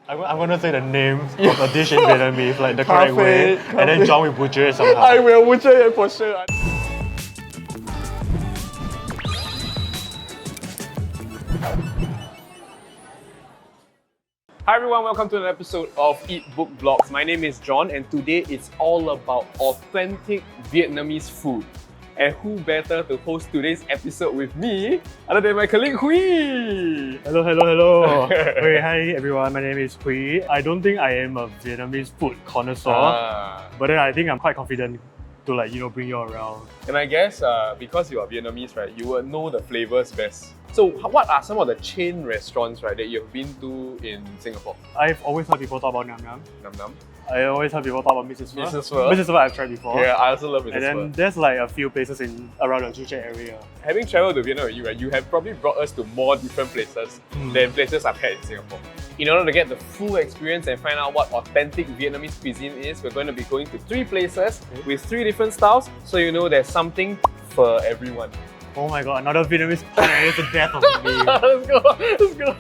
I'm gonna say the name of a dish in Vietnamese, like the correct way, and then John will butcher it somehow. I will butcher it for sure. Hi everyone, welcome to an episode of Eatbook Vlogs. My name is John and today it's all about authentic Vietnamese food. And who better to host today's episode with me other than my colleague Huy? Hello. Okay, hi everyone, my name is Huy. I don't think I am a Vietnamese food connoisseur, but then I think I'm quite confident to bring you around. And I guess because you are Vietnamese, right, you will know the flavors best. So what are some of the chain restaurants, right, that you've been to in Singapore? I've always heard people talk about NamNam. NamNam? I always heard people talk about Mrs. Pho. Mrs. Pho? Mrs. Pho I've tried before. Yeah, I also love Mrs. Pho. And then there's like a few places around the Chu Chat area. Having travelled to Vietnam with you, right, you have probably brought us to more different places than places I've had in Singapore. In order to get the full experience and find out what authentic Vietnamese cuisine is, we're going to be going to 3 places with 3 different styles, so you know there's something for everyone. Oh my god, another Vietnamese pun and it's the death of me. Let's go.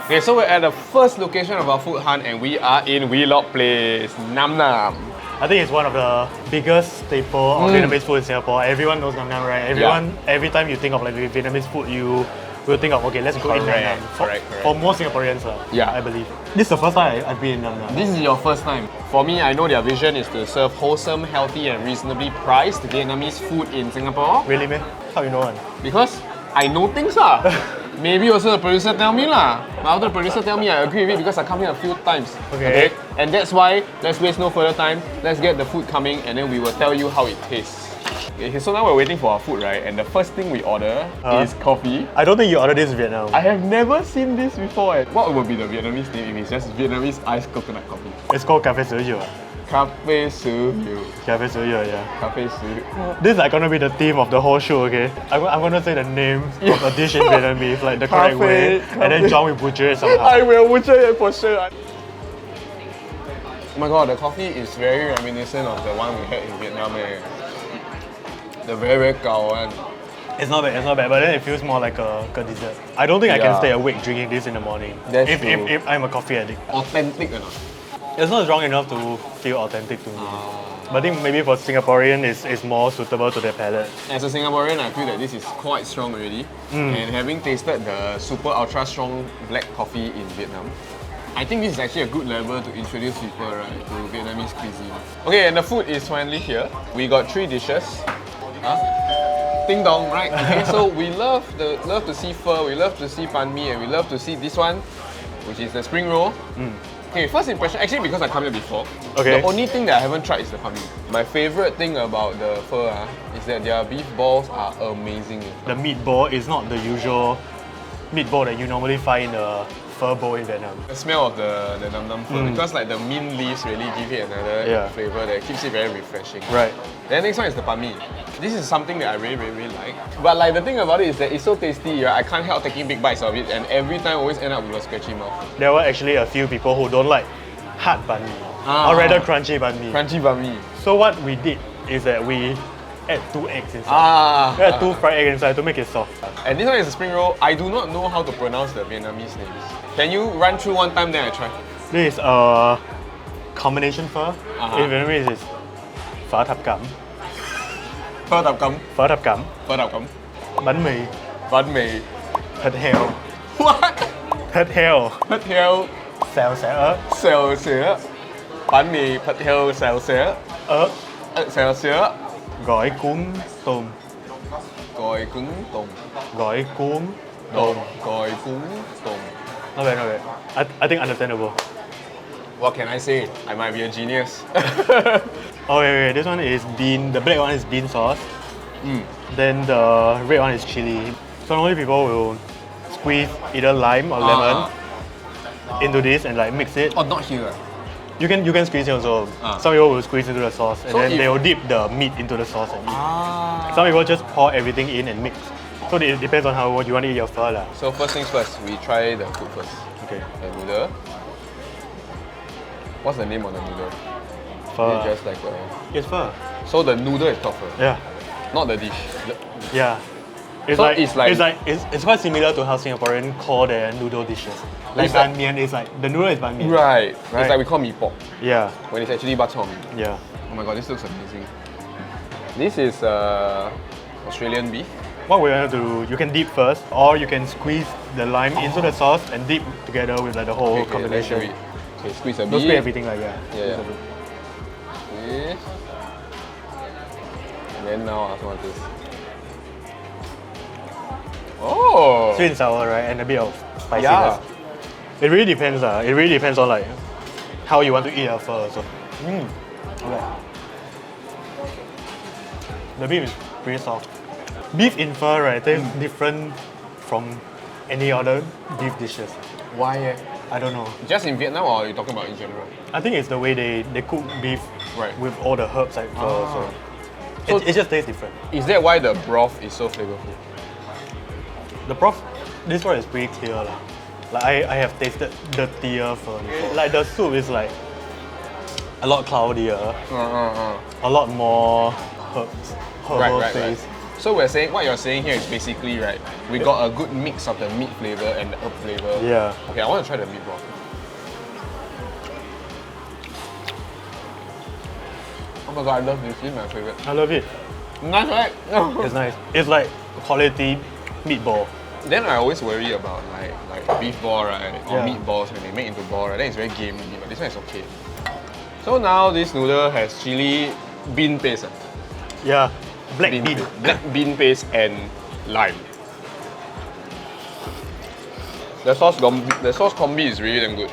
Okay, so we're at the first location of our food hunt and we are in Wheelock place, NamNam. I think it's one of the biggest staple of Vietnamese food in Singapore. Everyone knows NamNam, right? Every time you think of like Vietnamese food, you will think of, okay, let's go in NamNam. Correct. For most Singaporeans, I believe. This is the first time I've been in NamNam. This is your first time. For me, I know their vision is to serve wholesome, healthy and reasonably priced Vietnamese food in Singapore. Really, man? How you know one? Because I know things lah. Maybe also the producer tell me lah. But after the producer tell me, I agree with it because I come here a few times. Okay. And that's why, let's waste no further time. Let's get the food coming and then we will tell you how it tastes. Okay, so now we're waiting for our food, right? And the first thing we order is coffee. I don't think you ordered this in Vietnam. I have never seen this before. What would be the Vietnamese name if it's just Vietnamese iced coconut coffee? It's called Café Sữa. Café Sữa. Café Sữa, yeah. Café Sữa. This is like gonna be the theme of the whole show, okay? I'm gonna say the name of a dish in Vietnamese, like the correct way, and then John will butcher it somehow. I will butcher it for sure. Oh my god, the coffee is very reminiscent of the one we had in Vietnam. The very gao one. It's not bad, but then it feels more like a dessert. I don't think I can stay awake drinking this in the morning. That's true. If I'm a coffee addict. Authentic or not? It's not strong enough to feel authentic to me. But I think maybe for Singaporean, it's more suitable to their palate. As a Singaporean, I feel that this is quite strong already. And having tasted the super ultra strong black coffee in Vietnam, I think this is actually a good level to introduce people, right, to Vietnamese cuisine. Okay, and the food is finally here. We got 3 dishes. Ding dong, right? Okay, so we love to see pho, we love to see banh mi, and we love to see this one, which is the spring roll. Okay, first impression, actually because I come here before, the only thing that I haven't tried is the banh mi. My favorite thing about the pho is that their beef balls are amazing. The meatball is not the usual meatball that you normally find in a pho bowl in Vietnam. The smell of the NamNam pho, because like the mint leaves really give it another flavor that keeps it very refreshing. Right. Then next one is the banh mi. This is something that I really like. But like the thing about it is that it's so tasty, right? I can't help taking big bites of it and every time I always end up with a scratchy mouth. There were actually a few people who don't like hard banh mi, or rather crunchy banh mi. Crunchy banh mi. So what we did is that we add 2 eggs inside. We add 2 fried eggs inside to make it soft. And this one is a spring roll. I do not know how to pronounce the Vietnamese names. Can you run through one time then I try? This is a combination pho. In Vietnamese it's phở thập cẩm. Phở thập cẩm. Phở thập cẩm. Phở thập cẩm. Bánh mì. Bánh mì. Thịt heo. What? Thịt heo. Thịt heo. Xào xả ớt. Xào sữa. Bánh mì, thịt heo, xào sữa. Ớt. Xào sữa. Gỏi cuốn tôm. Gỏi cuốn tôm. Gỏi cuốn tôm. Gỏi cuốn tôm. Not bad. I think understandable. What can I say? I might be a genius. Okay, this one is bean. The black one is bean sauce. Then the red one is chili. So normally people will squeeze either lime or lemon into this and like mix it. Oh, not here. You can squeeze it also. Some people will squeeze into the sauce and then they will dip the meat into the sauce and eat. Some people just pour everything in and mix. So it depends on how you want to eat your pho lah. So first things first, we try the food first. Okay. The noodle. What's the name of the noodle? Pho. Just like It's pho. So the noodle is called pho? Yeah. Not the dish. Yeah. It's So like it's it's quite similar to how Singaporean call their noodle dishes. Like It's like- ban mian is like the noodle is ban mian. Right. Right. It's like we call mee pok Yeah. when it's actually bak chor mee. Yeah. Oh my god, this looks amazing. This is Australian beef. What we're gonna do, you can dip first, or you can squeeze the lime into the sauce and dip together with like the whole Okay, let's do combination. it. Okay, squeeze a Don't bit. squeeze everything like that. Yeah. Okay. And then now I also want this. Oh! Sweet and sour, right? And a bit of spiciness. Yeah. It really depends. It really depends on like how you want to eat a pho also. Okay. The beef is pretty soft. Beef in pho, right, tastes different from any other beef dishes. Why? I don't know. Just in Vietnam, or are you talking about in general? I think it's the way they cook beef Right. with all the herbs like pho. Ah. So it just tastes different. Is that why the broth is so flavorful? The broth, this one is pretty clear lah. Like I have tasted dirtier pho before. Like the soup is like a lot cloudier, a lot more herbal Right. taste. So what you're saying here is basically, right, we got a good mix of the meat flavor and the herb flavor. Yeah. Okay, I want to try the meat broth. Oh my god, I love this. This is my favorite. I love it. Nice, right? It's nice. It's like quality meatball. Then I always worry about like beef ball, right, or Yeah. meatballs when they make into ball, right? Then it's very gamey, but this one is okay. So now this noodle has chili bean paste. Yeah. Black bean. Black bean paste and lime. The sauce combi is really damn good.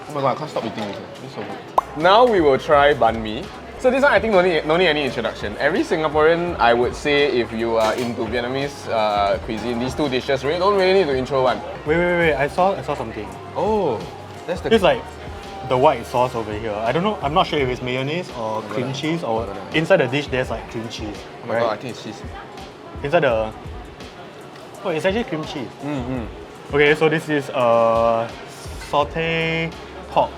Oh my god, I can't stop eating this. It's so good. Now we will try banh mi. So this one I think no need any introduction. Every Singaporean, I would say, if you are into Vietnamese cuisine, these two dishes don't really need to intro one. Wait. I saw something. Oh, that's the. It's like the white sauce over here. I don't know. I'm not sure if it's mayonnaise or cream cheese or inside the dish there's like cream cheese. Oh my god, I think it's cheese. Inside the. Oh, it's actually cream cheese. Mm-hmm. Okay, so this is sauté pork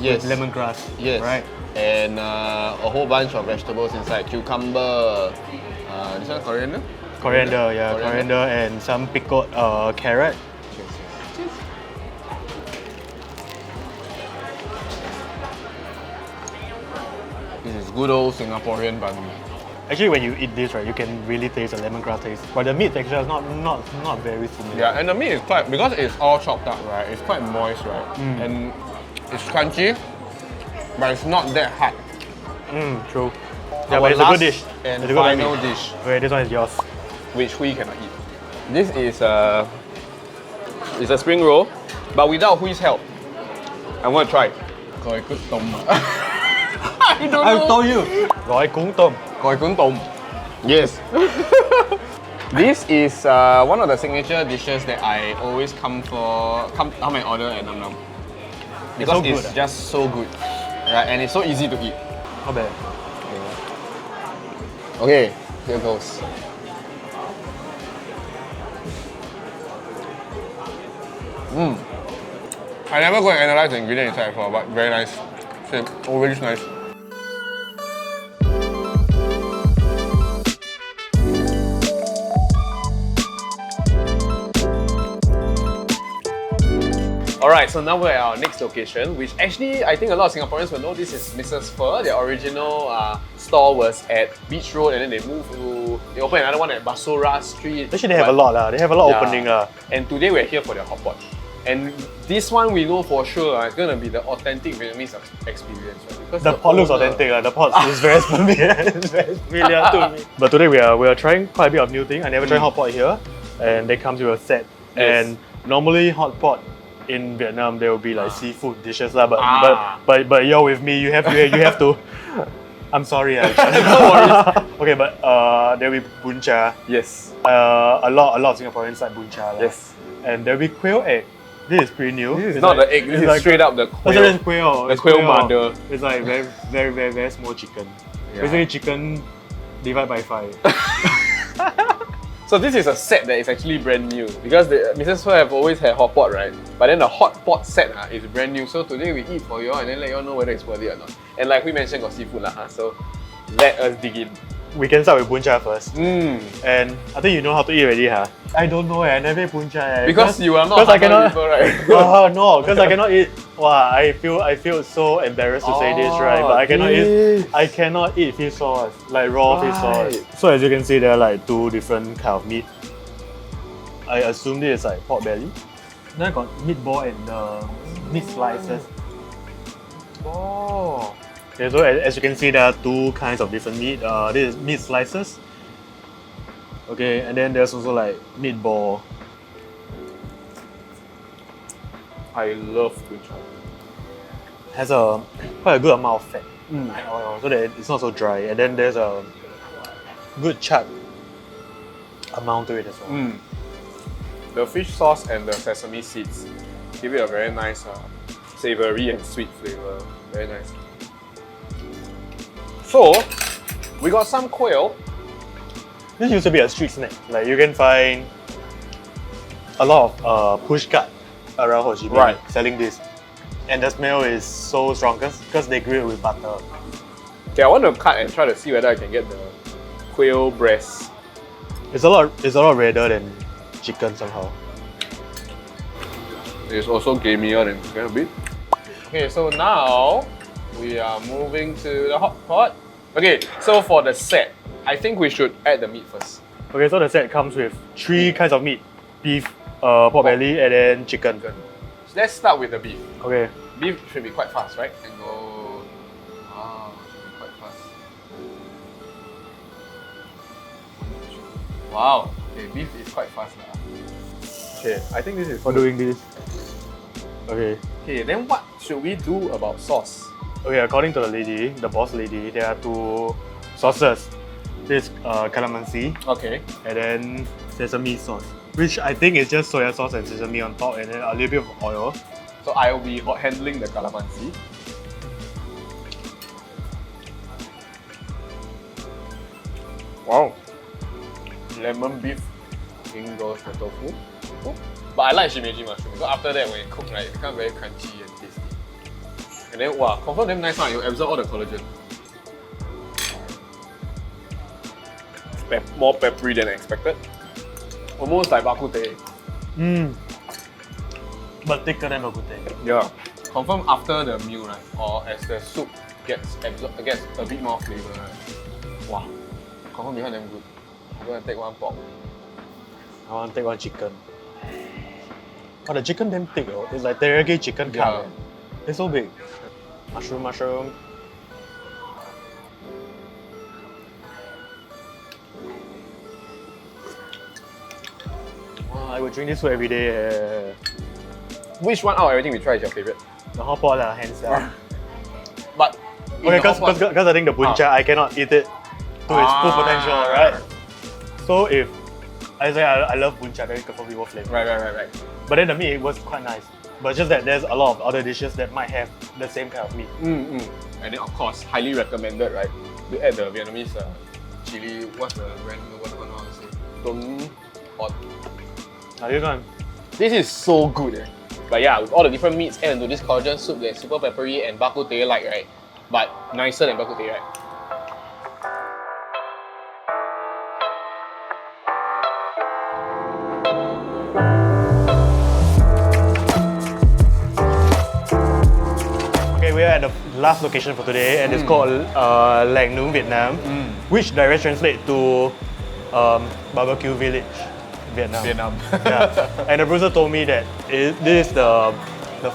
Yes. with lemongrass. Yes. Right. And a whole bunch of vegetables inside. Cucumber. This one coriander? Coriander, yeah, coriander and some pickled carrot. Cheers. This is good old Singaporean banh mi. Actually, when you eat this, right, you can really taste the lemongrass taste. But the meat texture is not very similar. Yeah, and the meat is quite, because it's all chopped up, right? It's quite moist, right? And it's crunchy, but it's not that hard. True. Yeah, Our but it's a last good dish. and It's a good final meat. dish, Okay, this one is yours. which we cannot eat. This is it's a spring roll, but without Hui's help. I'm gonna try. Gỏi cuốn tôm. I don't know. I told you. Gỏi cuốn tôm. Gỏi cuốn tôm. Yes. This is one of the signature dishes that I always come and order at NamNam. Because so good, it's just so good. Right, and it's so easy to eat. Not bad. Okay, here goes. I never go and analyze the ingredient inside before, but very nice. Really nice. Alright, so now we're at our next location, which actually I think a lot of Singaporeans will know this is Mrs. Pho. Their original store was at Beach Road, and then they opened another one at Basura Street. Actually, they have a lot lah. They have a lot opening lah. And today we're here for their hot pot. And this one we know for sure it's gonna be the authentic Vietnamese experience. Right? Because The pot looks authentic. The pot is very familiar. It's very familiar to me. But today we are trying quite a bit of new thing. I never tried hot pot here, and they come with a set. Yes. And normally hot pot in Vietnam there will be like seafood dishes lah. But you're with me. You have to. I'm sorry. No worries. Okay, but there will be bún chả. Yes. A lot of Singaporeans like bún chả lah. Yes. And there will be quail egg. This is pretty new. This is not the egg, this is straight up the quail. Oh, it's quail. The It's quail mother. It's like very small chicken. Yeah. Basically chicken divided by 5. So this is a set that is actually brand new because the Mrs. Pho have always had hot pot, right? But then the hot pot set is brand new. So today we eat for you all and then let you all know whether it's worth it or not. And like we mentioned, got seafood lah. So let us dig in. we can start with bun cha first. Mm. And I think you know how to eat already, huh? I don't know, I never eat bun cha. Because you are not I cannot, people, right? no, because I cannot eat. Wow, I feel so embarrassed to say this, right? But I cannot eat fish sauce, like raw fish sauce. So as you can see, there are like two different kind of meat. I assume this is like pork belly. Then I got meatball and meat slices. Oh. Okay, so as you can see, there are two kinds of different meat. This is meat slices. Okay, and then there's also like meatball. I love bun cha. Has quite a good amount of fat, so that it's not so dry. And then there's a good char amount to it as well. Mm. The fish sauce and the sesame seeds give it a very nice savory and sweet flavor. Very nice. So, we got some quail. This used to be a street snack. Like you can find a lot of push cart around Ho Chi Minh selling this, and the smell is so strong because they grill it with butter. Okay, I want to cut and try to see whether I can get the quail breast. It's a lot redder than chicken somehow. It's also gamier than chicken a bit. Okay, so now we are moving to the hot pot. Okay, so for the set, I think we should add the meat first. Okay, so the set comes with 3 kinds of meat: beef, pork belly, and then chicken. So let's start with the beef. Okay. Beef should be quite fast, right? And go. Wow, should be quite fast. Wow. Okay, beef is quite fast now. Okay, I think this is For doing this. Okay. Okay, then what should we do about sauce? Okay, according to the lady, the boss lady, there are 2 sauces. This calamansi, Okay. and then sesame sauce, which I think is just soya sauce and sesame on top, and then a little bit of oil. So I will be hot handling the calamansi. Wow. Lemon beef. In goes the tofu. Oh. But I like shimeji mushroom because after that when it cooks, right, it becomes very crunchy and tasty. And then wow, confirm damn nice one. You absorb all the collagen. More peppery than expected. Almost like bak kut teh. But thicker than bak kut teh. Yeah. Confirm after the meal, right? Or as the soup gets a bit more flavor, right? Wow. Confirm behind them good. I'm gonna take one pork. I want to take one chicken. Oh, the chicken damn thick though. It's like teriyaki chicken cut. It's so big. Mushroom. Wow, I would drink this food every day. Which one out of everything we try is your favorite? The hot pot, hands down. But Okay, because I think the bun cha, I cannot eat it to its full potential, right? So if I say I love bun cha, very good for people flavor. Right. But then the meat was quite nice. But just that there's a lot of other dishes that might have the same kind of meat. And then of course, highly recommended, right? To add the Vietnamese chili. What's the brand? What I want to say? Dong Hot. This one. This is so good. But yeah, with all the different meats added into this collagen soup that's super peppery and bak kut teh like, right? But nicer than bak kut teh, right? Okay, we are at the last location for today, and it's called Làng, Nướng, Vietnam, which direct translate to barbecue village, Vietnam. Yeah. And the bruiser told me that this is the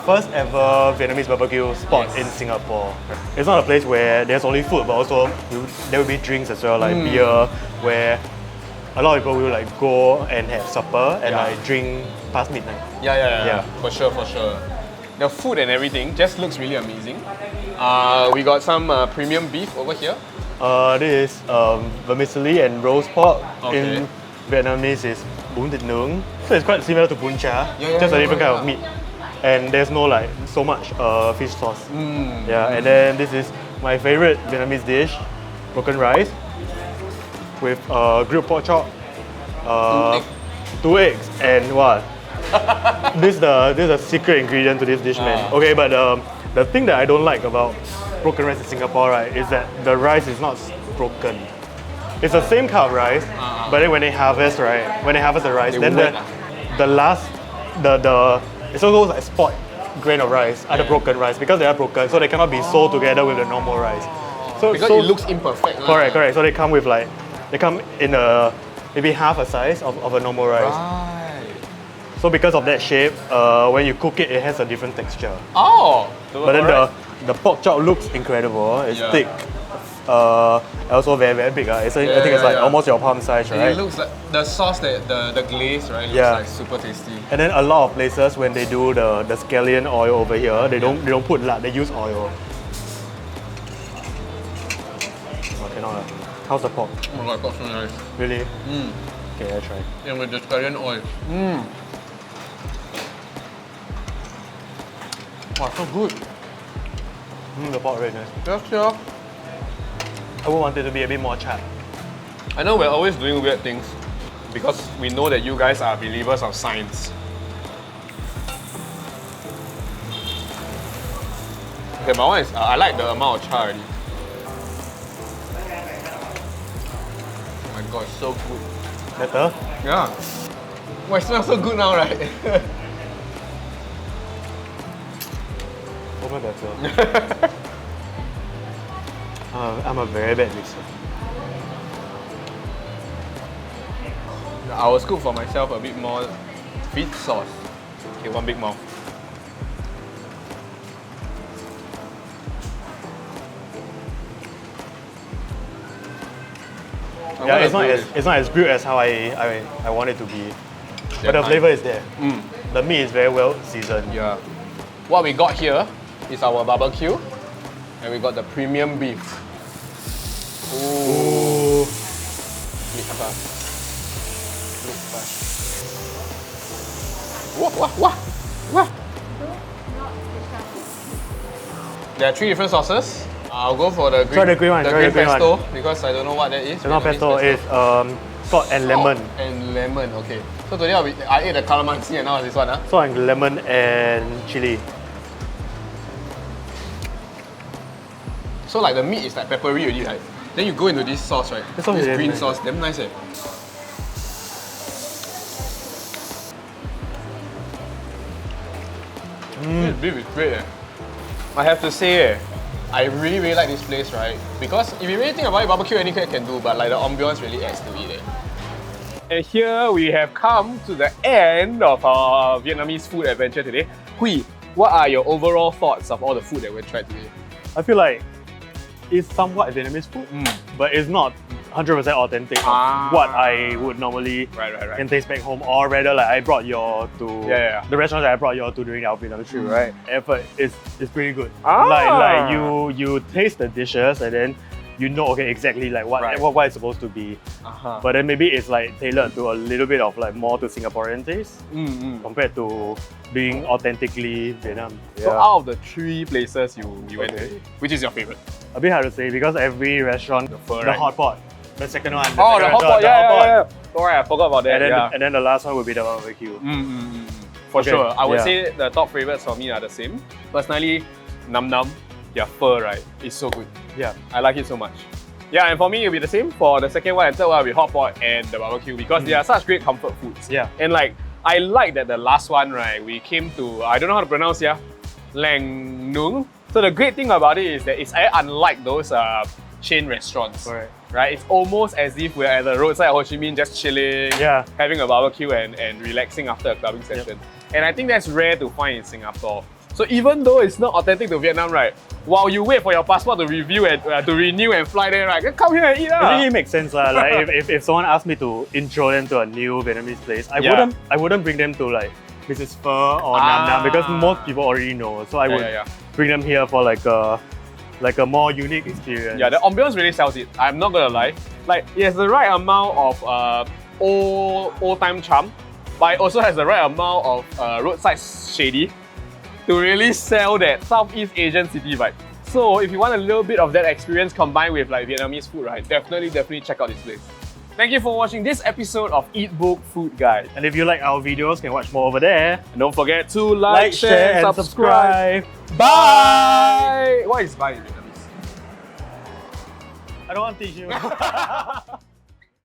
first ever Vietnamese barbecue spot in Singapore. It's not a place where there's only food, but also there will be drinks as well, like beer, where a lot of people will like go and have supper and like drink past midnight. Yeah. For sure. The food and everything just looks really amazing. We got some premium beef over here. This is vermicelli and roast pork. Okay. In Vietnamese is bún thịt nướng. So it's quite similar to bún cha, just a different kind of meat. And there's no like so much fish sauce. Yeah, and then this is my favorite Vietnamese dish, broken rice with grilled pork chop, 2 eggs, and what? This is a secret ingredient to this dish, man. Okay, but the thing that I don't like about broken rice in Singapore, right, is that the rice is not broken. it's the same cup rice, but then when they harvest, right? When they harvest the rice, They then wet, the last, it's also like spoiled grain of rice, are the broken rice because they are broken, so they cannot be sold together with the normal rice. So Because it looks imperfect. correct. So they come with like, they come in maybe half a size of a normal rice. Right. So because of that shape, when you cook it, it has a different texture. Oh! But then the pork chop looks incredible. It's Yeah. thick. Also very big. I think it's like almost your palm size, And right? it looks like the sauce, the glaze, right? Looks Yeah. like super tasty. And then a lot of places when they do the scallion oil over here, they don't put lard, they use oil. Oh, cannot. How's the pork? Oh my god, pork so nice. Really? Okay, I'll try. And with the scallion oil. Wow, so good. The pork very nice. Yes, yeah. I would want it to be a bit more chat. I know we're always doing weird things because we know that you guys are believers of science. Okay, my one is, I like the amount of char already. Oh my god, it's so good. Better? Yeah. Well, it smells so good now, right? Over better. I'm a very bad mixer. I will scoop for myself a bit more fish sauce. Okay, one big mouth. Yeah, it's not as grilled as how I want it to be. But the flavor is there. The meat is very well seasoned. Yeah. What we got here is our barbecue, and we got the premium beef. Ooh. Klik atas. Klik atas. Wah. There are 3 different sauces. I'll go for the green, Try the green one, the try green the green pesto one. because I don't know what that is. It's not Vietnamese pesto, it's salt and lemon. Salt and lemon, okay. So today I ate the calamansi and now this one, huh? Salt and lemon and chili. So like the meat is like peppery already, right? Then you go into this sauce, right? This sauce is green nice. sauce, damn nice, eh? This beef is great, eh? I have to say, I really like this place, right? Because if you really think about it, barbecue anything can do, but like the ambience really adds to it, eh? And here we have come to the end of our Vietnamese food adventure today. Huy, what are your overall thoughts of all the food that we tried today? I feel like it's somewhat Vietnamese food, but it's not 100% authentic of what I would normally can taste back home, or rather like I brought you all to the restaurant that I brought you all to during our Vietnamese trip, right? Effort is pretty good. Like you taste the dishes and then you know exactly like what it's supposed to be. But then maybe it's like tailored to a little bit of like more to Singaporean taste compared to being authentically Vietnam. So out of the 3 places you went to, which is your favorite? A bit hard to say because every restaurant, the hot pot, the second one, the hot pot, yeah. Sorry, I forgot about that. And then the last one would be the barbecue. For sure. I would say the top favorites for me are the same. Personally, NamNam, their pho, right, is so good. Yeah. I like it so much. Yeah, and for me, it'll be the same. For the second one and third one, will be hot pot and the barbecue because they are such great comfort foods. Yeah. And like, I like that the last one, right, we came to, I don't know how to pronounce, Làng, Nướng. So the great thing about it is that it's unlike those chain restaurants. Right? It's almost as if we're at the roadside Ho Chi Minh just chilling, having a barbecue and relaxing after a clubbing session. And I think that's rare to find in Singapore. So even though it's not authentic to Vietnam, right, while you wait for your passport to review and to renew and fly there, right, come here and eat. It really makes sense. Like if someone asked me to intro them to a new Vietnamese place, I wouldn't bring them to like Mrs. Phở or NamNam because most people already know. So I would bring them here for like a more unique experience. Yeah, the ambience really sells it. I'm not gonna lie. Like it has the right amount of old time charm, but it also has the right amount of roadside shady to really sell that Southeast Asian city vibe. So if you want a little bit of that experience combined with like Vietnamese food, right, definitely check out this place. Thank you for watching this episode of Eatbook Food Guide. And if you like our videos, you can watch more over there. And don't forget to like, share, and subscribe. Bye! What is bye in Vietnamese? I don't want to teach you.